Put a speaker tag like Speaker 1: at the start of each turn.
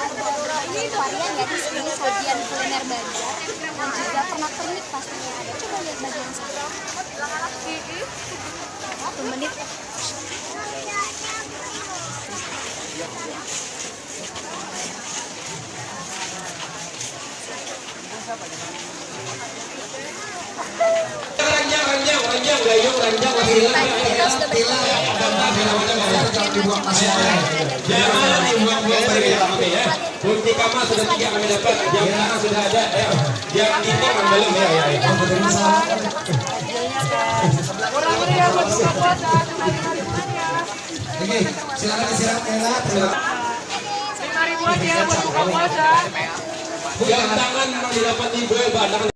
Speaker 1: berbagai varian ya di sini, sajian kuliner Banjar dan juga pernak-pernik pastinya ada. Coba lihat bagian satu. 1 menit.
Speaker 2: Ranjang, gayung, ranjang, wasilah. Jangan dibuang-buang pergi kami ya. Kunci kamar sudah 3 kami dapat, jam tangan sudah ada ya. Jam dinding belum ya.
Speaker 3: Kurang meriah buat buka puasa,
Speaker 4: Oke, silakan istirahat enak.
Speaker 3: 5.000 aja buat buka puasa.
Speaker 2: Jam tangan memang didapat di